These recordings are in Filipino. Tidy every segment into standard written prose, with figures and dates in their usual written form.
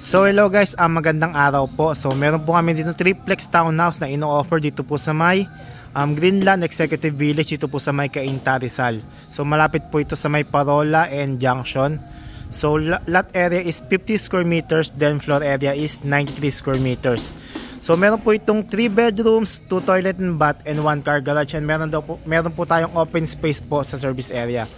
So hello guys, magandang araw po. So meron po kami dito triplex townhouse na ino-offer dito po sa may Greenland Executive Village, dito po sa may Cainta, Rizal. So malapit po ito sa may Parola and Junction. So lot area is 50 square meters, then floor area is 93 square meters. So meron po itong 3 bedrooms, 2 toilet and bath, and 1 car garage. And meron po tayong open space po sa service area.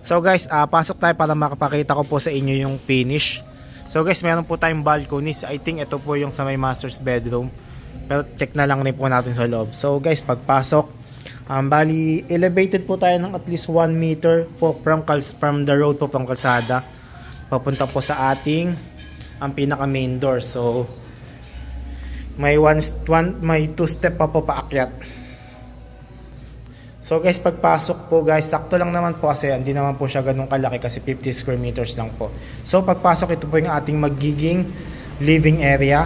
So guys, pasok tayo para makapakita ko po sa inyo yung finish. So guys, meron po tayong balconies. I think ito po yung sa may master's bedroom. Pero check na lang rin po natin sa loob. So guys, pagpasok, bali elevated po tayo ng at least 1 meter po from the road po, from kalsada. Papunta po sa ating pinaka main door. So may 2 step pa po paakyat. So guys, pagpasok po guys, sakto lang naman po kasi hindi naman po siya ganun kalaki kasi 50 square meters lang po. So pagpasok, ito po yung ating magiging living area.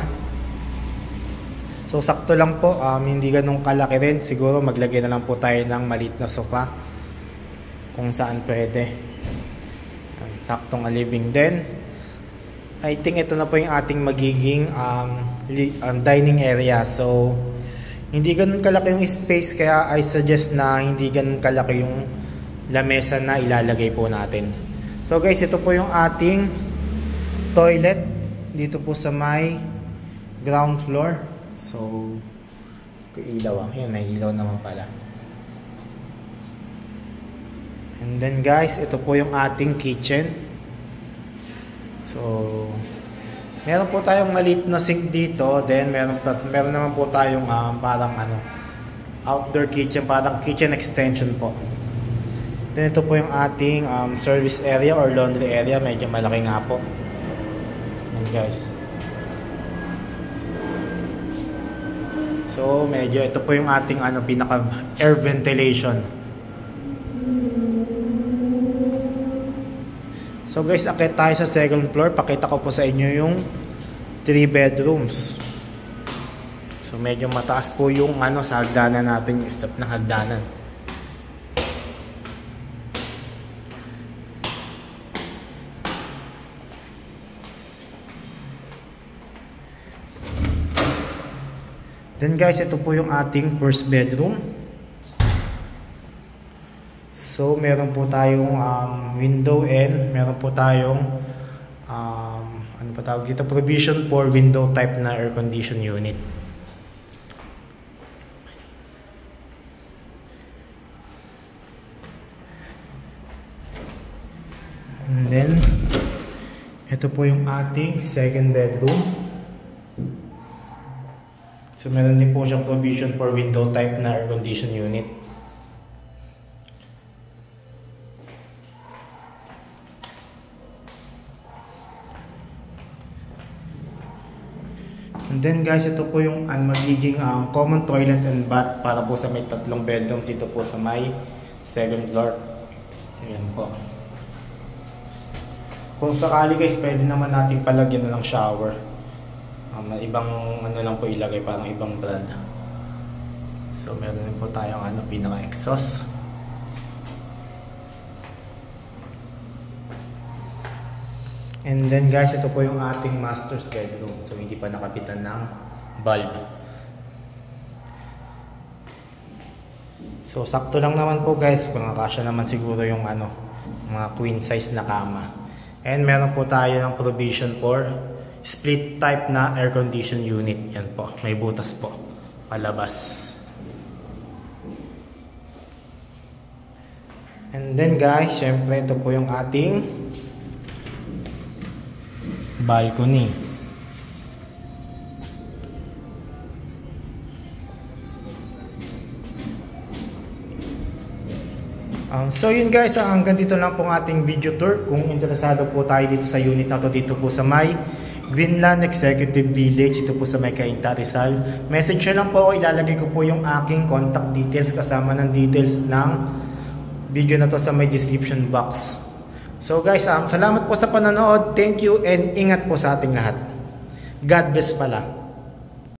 So sakto lang po, hindi ganun kalaki rin. Siguro maglagay na lang po tayo ng maliit na sofa kung saan pwede. Saktong living din. I think ito na po yung ating magiging dining area. So hindi ganun kalaki yung space, kaya I suggest na hindi ganun kalaki yung lamesa na ilalagay po natin. So guys, ito po yung ating toilet dito po sa may ground floor. So ilaw, yun, may ilaw naman pala. And then guys, ito po yung ating kitchen. So meron po tayong maliit na sink dito, then meron naman po tayong parang outdoor kitchen, parang kitchen extension po. Then ito po yung ating service area or laundry area, medyo malaki nga po. And guys, so medyo ito po yung ating pinaka air ventilation. So guys, akit tayo sa second floor. Pakita ko po sa inyo yung 3 bedrooms. So medyo mataas po yung sa hagdanan natin, yung step ng hagdanan. Then guys, ito po yung ating first bedroom. So meron po tayong window, and meron po tayong ano pa tawag dito, provision for window type na air condition unit. And then ito po yung ating second bedroom. So meron din po siyang provision for window type na air condition unit. And then guys, ito po yung magiging common toilet and bath para po sa may 3 bedrooms dito po sa may second floor. Ayan po. Kung sakali guys, pwede naman natin palagyan na ng shower. Ibang lang po ilagay, parang ibang brand. So meron din po tayong pinaka exhaust. And then guys, ito po yung ating master's bedroom. So hindi pa nakapitan ng bulb. So sakto lang naman po guys, pangkasya naman siguro yung mga queen size na kama. And meron po tayo ng provision for split type na air condition unit. Yan po, may butas po palabas. And then guys, syempre ito po yung ating balcony. So yun guys, hanggang dito lang po ang ating video tour. Kung interesado po tayo dito sa unit na to, dito po sa may Greenland Executive Village, ito po sa may Cainta, Rizal, message nyo lang po ako. Ilalagay ko po yung aking contact details kasama ng details ng video na to sa may description box. So guys, salamat po sa panonood. Thank you and ingat po sa ating lahat. God bless pala.